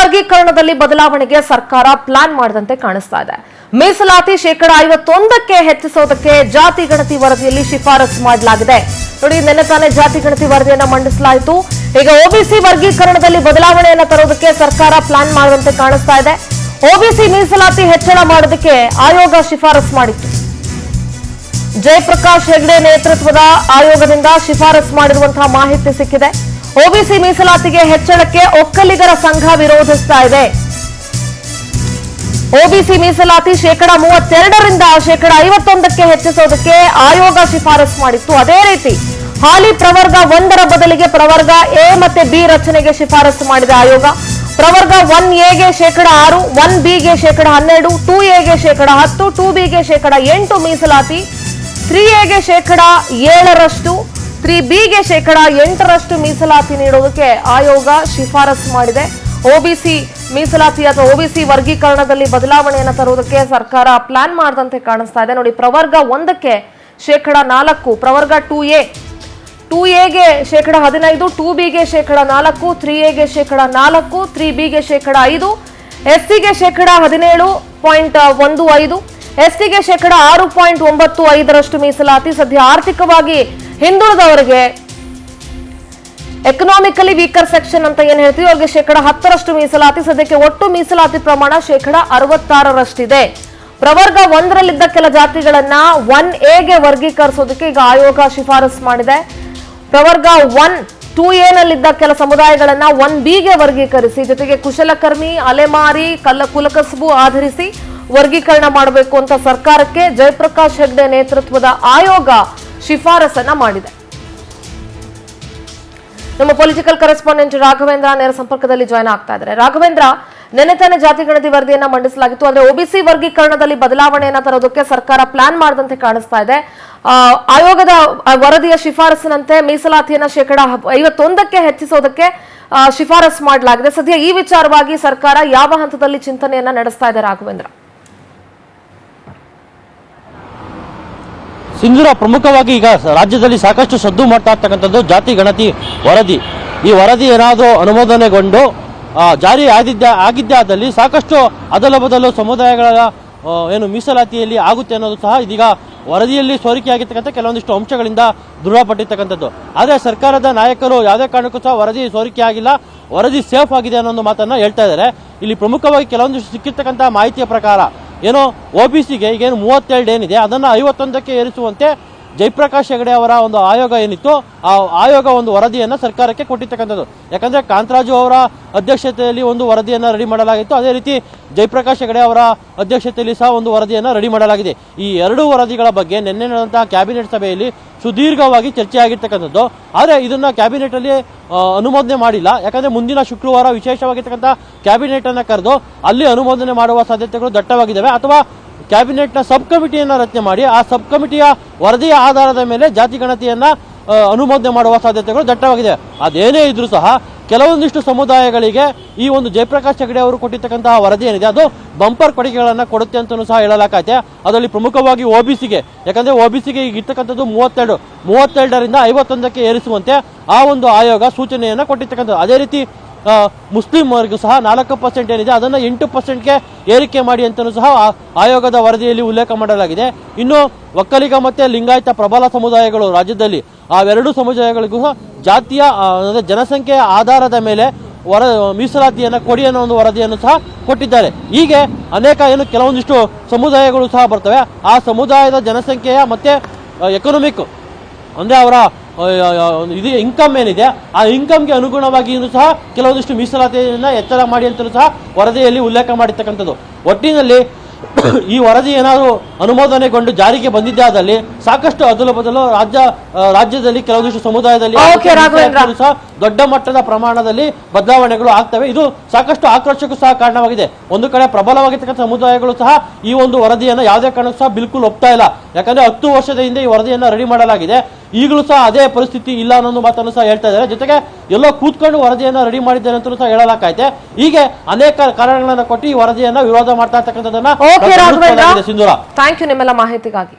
ವರ್ಗೀಕರಣದಲ್ಲಿ ಬದಲಾವಣೆಗೆ ಸರ್ಕಾರ ಪ್ಲಾನ್ ಮಾಡಿದಂತೆ ಕಾಣಿಸ್ತಾ ಇದೆ. ಮೀಸಲಾತಿ 51% ಹೆಚ್ಚಿಸೋದಕ್ಕೆ ಜಾತಿ ಗಣತಿ ವರದಿಯಲ್ಲಿ ಶಿಫಾರಸು ಮಾಡಲಾಗಿದೆ. ನೋಡಿ, ನಿನ್ನೆ ತಾನೇ ಜಾತಿ ಗಣತಿ ವರದಿಯನ್ನ ಮಂಡಿಸಲಾಯಿತು. ಈಗ ಒಬಿಸಿ ವರ್ಗೀಕರಣದಲ್ಲಿ ಬದಲಾವಣೆಯನ್ನು ತರೋದಕ್ಕೆ ಸರ್ಕಾರ ಪ್ಲಾನ್ ಮಾಡಿದಂತೆ ಕಾಣಿಸ್ತಾ ಇದೆ. ಒಬಿಸಿ ಮೀಸಲಾತಿ ಹೆಚ್ಚಳ ಮಾಡೋದಕ್ಕೆ ಆಯೋಗ ಶಿಫಾರಸು ಮಾಡಿತ್ತು. ಜಯಪ್ರಕಾಶ್ ಹೆಗ್ಡೆ ನೇತೃತ್ವದ ಆಯೋಗದಿಂದ ಶಿಫಾರಸು ಮಾಡಿರುವಂತಹ ಮಾಹಿತಿ ಸಿಕ್ಕಿದೆ. ಒಬಿಸಿ ಮೀಸಲಾತಿಗೆ ಹೆಚ್ಚಳಕ್ಕೆ ಒಕ್ಕಲಿಗರ ಸಂಘ ವಿರೋಧಿಸ್ತಾ ಇದೆ. ಒಬಿಸಿ ಮೀಸಲಾತಿ 32% 51% ಹೆಚ್ಚಿಸೋದಕ್ಕೆ ಆಯೋಗ ಶಿಫಾರಸು ಮಾಡಿತ್ತು. ಅದೇ ರೀತಿ ಹಾಲಿ ಪ್ರವರ್ಗ 1ರ ಬದಲಿಗೆ ಪ್ರವರ್ಗ ಎ ಮತ್ತೆ ಬಿ ರಚನೆಗೆ ಶಿಫಾರಸು ಮಾಡಿದ ಆಯೋಗ. ಪ್ರವರ್ಗ 1ಎಗೆ 6%, 1ಬಿಗೆ 12%, 2ಎಗೆ 10%, 2ಬಿಗೆ 8% ಮೀಸಲಾತಿ, 3ಎಗೆ 7%, 3ಬಿಗೆ 8% ಮೀಸಲಾತಿ ನೀಡುವುದಕ್ಕೆ ಆಯೋಗ ಶಿಫಾರಸು ಮಾಡಿದೆ. ಒಬಿಸಿ ಮೀಸಲಾತಿ ಅಥವಾ ಒಬಿಸಿ ವರ್ಗೀಕರಣದಲ್ಲಿ ಬದಲಾವಣೆಯನ್ನು ತರುವುದಕ್ಕೆ ಸರ್ಕಾರ ಪ್ಲಾನ್ ಮಾಡಿದಂತೆ ಕಾಣಿಸ್ತಾ ಇದೆ. ನೋಡಿ, ಪ್ರವರ್ಗ 1ಕ್ಕೆ 4%, ಪ್ರವರ್ಗ 2ಎಗೆ 15%, 2ಬಿಗೆ 4%, 3ಎಗೆ 4%, 3ಬಿಗೆ 5%, ಎಸ್ಸಿಗೆ 17.15%, ಎಸ್ಟಿಗೆ 6.95% ಮೀಸಲಾತಿ. ಸದ್ಯ ಆರ್ಥಿಕವಾಗಿ ಹಿಂದುಳಿದವರಿಗೆ ಎಕನಾಮಿಕಲಿ ವೀಕರ್ ಸೆಕ್ಷನ್ ಅಂತ ಏನ್ ಹೇಳ್ತೀವಿ, ಅವ್ರಿಗೆ 10% ಮೀಸಲಾತಿ. ಸದ್ಯಕ್ಕೆ ಒಟ್ಟು ಮೀಸಲಾತಿ ಪ್ರಮಾಣ 66%. ಪ್ರವರ್ಗ 1ರಲ್ಲಿದ್ದ ಕೆಲ ಜಾತಿಗಳನ್ನ 1ಎಗೆ ವರ್ಗೀಕರಿಸೋದಕ್ಕೆ ಈಗ ಆಯೋಗ ಶಿಫಾರಸು ಮಾಡಿದೆ. ಪ್ರವರ್ಗ 2ಎನಲ್ಲಿದ್ದ ಕೆಲ ಸಮುದಾಯಗಳನ್ನ 1ಬಿಗೆ ವರ್ಗೀಕರಿಸಿ, ಜೊತೆಗೆ ಕುಶಲಕರ್ಮಿ, ಅಲೆಮಾರಿ, ಕುಲಕಸಬು ಆಧರಿಸಿ ವರ್ಗೀಕರಣ ಮಾಡಬೇಕು ಅಂತ ಸರ್ಕಾರಕ್ಕೆ ಜಯಪ್ರಕಾಶ್ ಹೆಗ್ಡೆ ನೇತೃತ್ವದ ಆಯೋಗ ಶಿಫಾರಸನ್ನ ಮಾಡಿದೆ. ನಮ್ಮ ಪೊಲಿಟಿಕಲ್ ಕರೆಸ್ಪಾಂಡೆಂಟ್ ರಾಘವೇಂದ್ರ ನೇರ ಸಂಪರ್ಕದಲ್ಲಿ ಜಾಯ್ನ್ ಆಗ್ತಾ ಇದ್ದಾರೆ. ರಾಘವೇಂದ್ರ, ನಿನ್ನೆ ತಾನೇ ಜಾತಿ ಗಣತಿ ವರದಿಯನ್ನ ಮಂಡಿಸಲಾಗಿತ್ತು. ಅಂದ್ರೆ ಒಬಿಸಿ ವರ್ಗೀಕರಣದಲ್ಲಿ ಬದಲಾವಣೆಯನ್ನ ತರೋದಕ್ಕೆ ಸರ್ಕಾರ ಪ್ಲಾನ್ ಮಾಡಿದಂತೆ ಕಾಣಿಸ್ತಾ ಇದೆ. ಆಯೋಗದ ವರದಿಯ ಶಿಫಾರಸಿನಂತೆ ಮೀಸಲಾತಿಯನ್ನ 51% ಹೆಚ್ಚಿಸೋದಕ್ಕೆ ಶಿಫಾರಸು ಮಾಡಲಾಗಿದೆ. ಸದ್ಯ ಈ ವಿಚಾರವಾಗಿ ಸರ್ಕಾರ ಯಾವ ಹಂತದಲ್ಲಿ ಚಿಂತನೆಯನ್ನ ನಡೆಸ್ತಾ ಇದೆ ರಾಘವೇಂದ್ರ? ಸಿಂಧೂರ, ಪ್ರಮುಖವಾಗಿ ಈಗ ರಾಜ್ಯದಲ್ಲಿ ಸಾಕಷ್ಟು ಸದ್ದು ಮಾಡ್ತಾ ಇರ್ತಕ್ಕಂಥದ್ದು ಜಾತಿ ಗಣತಿ ವರದಿ. ಈ ವರದಿ ಏನಾದರೂ ಅನುಮೋದನೆಗೊಂಡು ಜಾರಿ ಆಗಿದ್ದೇ ಆದಲ್ಲಿ ಸಾಕಷ್ಟು ಅದಲ ಬದಲು ಸಮುದಾಯಗಳ ಏನು ಮೀಸಲಾತಿಯಲ್ಲಿ ಆಗುತ್ತೆ ಅನ್ನೋದು ಸಹ ಇದೀಗ ವರದಿಯಲ್ಲಿ ಸೋರಿಕೆಯಾಗಿರ್ತಕ್ಕಂಥ ಕೆಲವೊಂದಿಷ್ಟು ಅಂಶಗಳಿಂದ ದೃಢಪಟ್ಟಿರ್ತಕ್ಕಂಥದ್ದು. ಆದರೆ ಸರ್ಕಾರದ ನಾಯಕರು ಯಾವುದೇ ಕಾರಣಕ್ಕೂ ಸಹ ವರದಿ ಸೋರಿಕೆ ಆಗಿಲ್ಲ, ವರದಿ ಸೇಫ್ ಆಗಿದೆ ಅನ್ನೋ ಒಂದು ಮಾತನ್ನ ಹೇಳ್ತಾ ಇದ್ದಾರೆ. ಇಲ್ಲಿ ಪ್ರಮುಖವಾಗಿ ಕೆಲವೊಂದಿಷ್ಟು ಸಿಕ್ಕಿರ್ತಕ್ಕಂಥ ಮಾಹಿತಿಯ ಪ್ರಕಾರ ಏನೋ ಒಬಿಸಿಗೆ ಈಗೇನು 32 ಏನಿದೆ ಅದನ್ನು 51ಕ್ಕೆ ಏರಿಸುವಂತೆ ಜಯಪ್ರಕಾಶ್ ಹೆಗಡೆ ಅವರ ಒಂದು ಆಯೋಗ ಏನಿತ್ತು, ಆ ಆಯೋಗ ಒಂದು ವರದಿಯನ್ನು ಸರ್ಕಾರಕ್ಕೆ ಕೊಟ್ಟಿರ್ತಕ್ಕಂಥದ್ದು. ಯಾಕಂದರೆ ಕಾಂತರಾಜು ಅವರ ಅಧ್ಯಕ್ಷತೆಯಲ್ಲಿ ಒಂದು ವರದಿಯನ್ನು ರೆಡಿ ಮಾಡಲಾಗಿತ್ತು. ಅದೇ ರೀತಿ ಜಯಪ್ರಕಾಶ್ ಹೆಗಡೆ ಅವರ ಅಧ್ಯಕ್ಷತೆಯಲ್ಲಿ ಸಹ ಒಂದು ವರದಿಯನ್ನು ರೆಡಿ ಮಾಡಲಾಗಿದೆ. ಈ ಎರಡೂ ವರದಿಗಳ ಬಗ್ಗೆ ನಿನ್ನೆ ನಡೆದಂತಹ ಕ್ಯಾಬಿನೆಟ್ ಸಭೆಯಲ್ಲಿ ಸುದೀರ್ಘವಾಗಿ ಚರ್ಚೆ ಆಗಿರ್ತಕ್ಕಂಥದ್ದು. ಆದರೆ ಇದನ್ನು ಕ್ಯಾಬಿನೆಟಲ್ಲಿ ಅನುಮೋದನೆ ಮಾಡಿಲ್ಲ. ಯಾಕಂದರೆ ಮುಂದಿನ ಶುಕ್ರವಾರ ವಿಶೇಷವಾಗಿರ್ತಕ್ಕಂಥ ಕ್ಯಾಬಿನೆಟನ್ನು ಕರೆದು ಅಲ್ಲಿ ಅನುಮೋದನೆ ಮಾಡುವ ಸಾಧ್ಯತೆಗಳು ದಟ್ಟವಾಗಿದ್ದಾವೆ. ಅಥವಾ ಕ್ಯಾಬಿನೆಟ್ನ ಸಬ್ ಕಮಿಟಿಯನ್ನು ರಚನೆ ಮಾಡಿ ಆ ಸಬ್ ಕಮಿಟಿಯ ವರದಿಯ ಆಧಾರದ ಮೇಲೆ ಜಾತಿ ಗಣತಿಯನ್ನು ಅನುಮೋದನೆ ಮಾಡುವ ಸಾಧ್ಯತೆಗಳು ದಟ್ಟವಾಗಿದೆ. ಅದೇನೇ ಇದ್ರೂ ಸಹ ಕೆಲವೊಂದಿಷ್ಟು ಸಮುದಾಯಗಳಿಗೆ ಈ ಒಂದು ಜಯಪ್ರಕಾಶ್ ಹೆಗಡೆ ಅವರು ಕೊಟ್ಟಿರ್ತಕ್ಕಂತಹ ವರದಿ ಏನಿದೆ ಅದು ಬಂಪರ್ ಕೊಡುಗೆಗಳನ್ನು ಕೊಡುತ್ತೆ ಅಂತಲೂ ಸಹ ಹೇಳಲಾಗೈತೆ. ಅದರಲ್ಲಿ ಪ್ರಮುಖವಾಗಿ ಒಬಿಸಿಗೆ, ಯಾಕಂದರೆ ಒಬಿಸಿಗೆ ಈಗ ಇರ್ತಕ್ಕಂಥದ್ದು 32ರಿಂದ 51ಕ್ಕೆ ಏರಿಸುವಂತೆ ಆ ಒಂದು ಆಯೋಗ ಸೂಚನೆಯನ್ನು ಕೊಟ್ಟಿರ್ತಕ್ಕಂಥದ್ದು. ಅದೇ ರೀತಿ ಮುಸ್ಲಿಮರಿಗೂ ಸಹ 4% ಏನಿದೆ ಅದನ್ನು 8%ಗೆ ಏರಿಕೆ ಮಾಡಿ ಅಂತಲೂ ಸಹ ಆಯೋಗದ ವರದಿಯಲ್ಲಿ ಉಲ್ಲೇಖ ಮಾಡಲಾಗಿದೆ. ಇನ್ನು ಒಕ್ಕಲಿಗ ಮತ್ತು ಲಿಂಗಾಯತ ಪ್ರಬಲ ಸಮುದಾಯಗಳು ರಾಜ್ಯದಲ್ಲಿ ಅವೆರಡೂ ಸಮುದಾಯಗಳಿಗೂ ಸಹ ಜಾತಿಯ ಜನಸಂಖ್ಯೆಯ ಆಧಾರದ ಮೇಲೆ ಮೀಸಲಾತಿಯನ್ನು ಕೊಡಿ ಅನ್ನೋ ಒಂದು ವರದಿಯನ್ನು ಸಹ ಕೊಟ್ಟಿದ್ದಾರೆ. ಹೀಗೆ ಅನೇಕ ಕೆಲವೊಂದಿಷ್ಟು ಸಮುದಾಯಗಳು ಸಹ ಬರ್ತವೆ. ಆ ಸಮುದಾಯದ ಜನಸಂಖ್ಯೆಯ ಮತ್ತು ಎಕನಾಮಿಕ್ ಅಂದರೆ ಅವರ ಇದು ಇನ್ಕಮ್ ಏನಿದೆ ಆ ಇನ್ಕಮ್ಗೆ ಅನುಗುಣವಾಗಿ ಸಹ ಕೆಲವೊಂದಿಷ್ಟು ಮೀಸಲಾತಿಯನ್ನು ಹೆಚ್ಚಳ ಮಾಡಿ ಅಂತಲೂ ಸಹ ವರದಿಯಲ್ಲಿ ಉಲ್ಲೇಖ ಮಾಡಿರ್ತಕ್ಕಂಥದ್ದು. ಒಟ್ಟಿನಲ್ಲಿ ಈ ವರದಿ ಏನಾದರೂ ಅನುಮೋದನೆಗೊಂಡು ಜಾರಿಗೆ ಬಂದಿದ್ದೇ ಆದಲ್ಲಿ ಸಾಕಷ್ಟು ಅದಲು ಬದಲು ರಾಜ್ಯದಲ್ಲಿ ಕೆಲವೊಂದಿಷ್ಟು ಸಮುದಾಯದಲ್ಲಿ ಸಹ ದೊಡ್ಡ ಮಟ್ಟದ ಪ್ರಮಾಣದಲ್ಲಿ ಬದಲಾವಣೆಗಳು ಆಗ್ತವೆ. ಇದು ಸಾಕಷ್ಟು ಆಕ್ರೋಶಕ್ಕೂ ಸಹ ಕಾರಣವಾಗಿದೆ. ಒಂದು ಕಡೆ ಪ್ರಬಲವಾಗಿರ್ತಕ್ಕಂಥ ಸಮುದಾಯಗಳು ಸಹ ಈ ಒಂದು ವರದಿಯನ್ನು ಯಾವುದೇ ಕಾರಣಕ್ಕೂ ಸಹ ಬಿಲ್ಕುಲ್ ಒಪ್ತಾ ಇಲ್ಲ. ಯಾಕಂದ್ರೆ 10 ವರ್ಷದ ಹಿಂದೆ ಈ ವರದಿಯನ್ನು ರೆಡಿ ಮಾಡಲಾಗಿದೆ, ಈಗಲೂ ಸಹ ಅದೇ ಪರಿಸ್ಥಿತಿ ಇಲ್ಲ ಅನ್ನೋ ಮಾತನ್ನು ಸಹ ಹೇಳ್ತಾ ಇದ್ದಾರೆ. ಜೊತೆಗೆ ಎಲ್ಲೋ ಕೂತ್ಕೊಂಡು ವರದಿಯನ್ನು ರೆಡಿ ಮಾಡಿದ್ದೇನೆ ಅಂತ ಸಹ ಹೇಳಲಾಗೈತೆ. ಹೀಗೆ ಅನೇಕ ಕಾರಣಗಳನ್ನು ಕೊಟ್ಟು ಈ ವರದಿಯನ್ನು ವಿರೋಧ ಮಾಡ್ತಾ ಇರ್ತಕ್ಕಂಥದ್ದನ್ನ ಸಿಂಧೂರ, ಥ್ಯಾಂಕ್ ಯು ನಿಮ್ಮೆಲ್ಲ ಮಾಹಿತಿಗಾಗಿ.